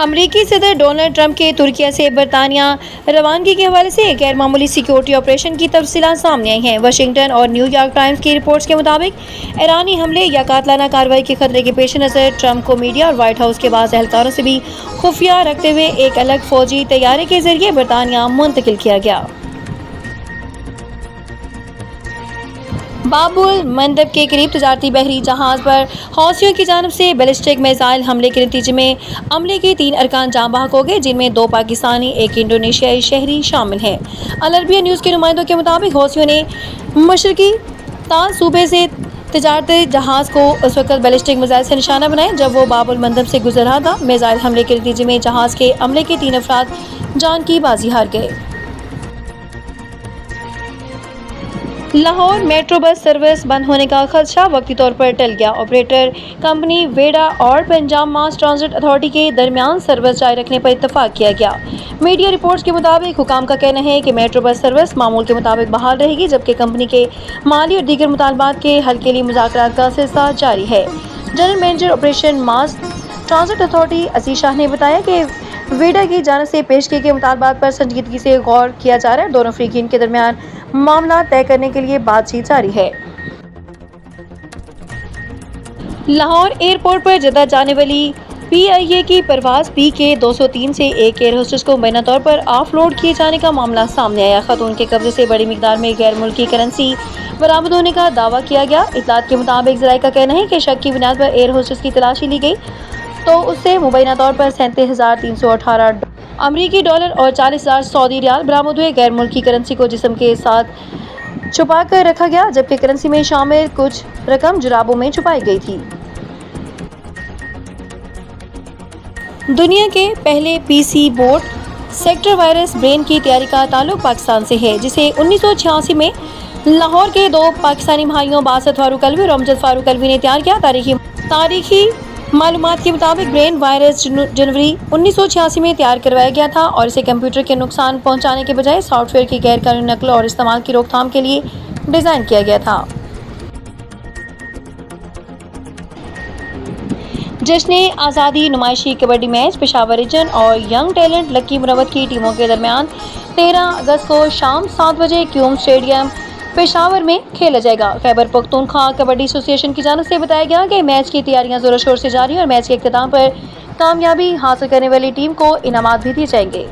अमरीकी सदर Donald Trump के तुर्किया से बरतानिया रवानगी के हवाले से गैर मामूली सिक्योरिटी ऑपरेशन की तफसीलात सामने आई हैं। वाशिंगटन और न्यूयॉर्क टाइम्स की रिपोर्ट्स के मुताबिक ईरानी हमले या कातलाना कार्रवाई के खतरे के पेश नज़र ट्रंप को मीडिया और व्हाइट हाउस के बाद एहलकारों से भी खुफिया रखते हुए एक अलग फौजी तैयारे के जरिए बरतानिया मुंतकिल किया गया। बाबुल मंदब के करीब तजारती बहरी जहाज़ पर हौसियों की जानिब से बैलिस्टिक मिसाइल हमले के नतीजे में अमले के 3 अरकान जाँ बहक हो गए, जिनमें 2 पाकिस्तानी एक इंडोनेशियाई शहरी शामिल हैं। अल अरबिया न्यूज़ के नुमाइंदों के मुताबिक हौसियों ने मशरकी ताल सूबे से तजारती जहाज़ को उस वक्त बैलिस्टिक मिसाइल से निशाना बनाया जब वो बाबुल मंदब से गुजर रहा था। मिसाइल हमले के नतीजे में जहाज़ के अमले के 3 अफराद जान की बाजी हार गए। लाहौर मेट्रो बस सर्विस बंद होने का खदशा वक्ती तौर पर टल गया। ऑपरेटर कंपनी वेडा और पंजाब मास ट्रांजिट अथॉरिटी के दरमियान सर्विस जारी रखने पर इत्तफाक किया गया। मीडिया रिपोर्ट्स के मुताबिक हुकाम का कहना है कि मेट्रो बस सर्विस मामूल के मुताबिक बहाल रहेगी, जबकि कंपनी के माली और दीगर मुतालबात के हल के लिए मुज़ाकरात का सिलसिला जारी है। General manager operation mass transit authority Aziz Shah ने बताया कि वेडा की जानिब से पेश किए गए मुतालबात पर संजीदगी से गौर किया जा रहा है। दोनों फरीकीन के दरमियान मामला तय करने के लिए बातचीत जारी है। लाहौर एयरपोर्ट पर जद्दा जाने वाली PIA की परवाज PK 203 से एक एयर होस्टेस को मुबैना तौर पर ऑफलोड किए जाने का मामला सामने आया। खातून के कब्जे से बड़ी मिकदार में गैर मुल्की करेंसी बरामद होने का दावा किया गया। इत्तलात के मुताबिक ज़राए का कहना है कि शक की बुनियाद पर एयर होस्टेस की तलाशी ली गई तो उससे मुबैना तौर पर 37,318 अमरीकी डॉलर और 40,000 सऊदी रियाल बरामद हुए। गैर मुल्की करेंसी को जिस्म के साथ छुपा कर रखा गया, जबकि करेंसी में शामिल कुछ रकम जुराबों में छुपाई गई थी। दुनिया के पहले PC boat sector virus brain की तैयारी का ताल्लुक पाकिस्तान से है, जिसे 1986 में लाहौर के 2 पाकिस्तानी भाइयों बासत फारूक अलवी और अमजद फारूक अलवी ने तैयार किया। तारीखी मालूमात के मुताबिक ब्रेन वायरस जनवरी 1986 में तैयार करवाया गया था और इसे कंप्यूटर के नुकसान पहुंचाने के बजाय सॉफ्टवेयर की गैरकानूनी नकल और इस्तेमाल की रोकथाम के लिए डिज़ाइन किया गया था। जश्न आज़ादी नुमाइशी कबड्डी मैच पेशावर रीजन और यंग टैलेंट लक्की मुरवत की टीमों के दरमियान 13 अगस्त को शाम 7 बजे क्यूम स्टेडियम पेशावर में खेला जाएगा। खैबर पख्तूनख्वा कबड्डी एसोसिएशन की जानिब से बताया गया कि मैच की तैयारियां जोरों शोर से जारी हैं और मैच के इख्तिताम पर कामयाबी हासिल करने वाली टीम को इनामात भी दिए जाएंगे।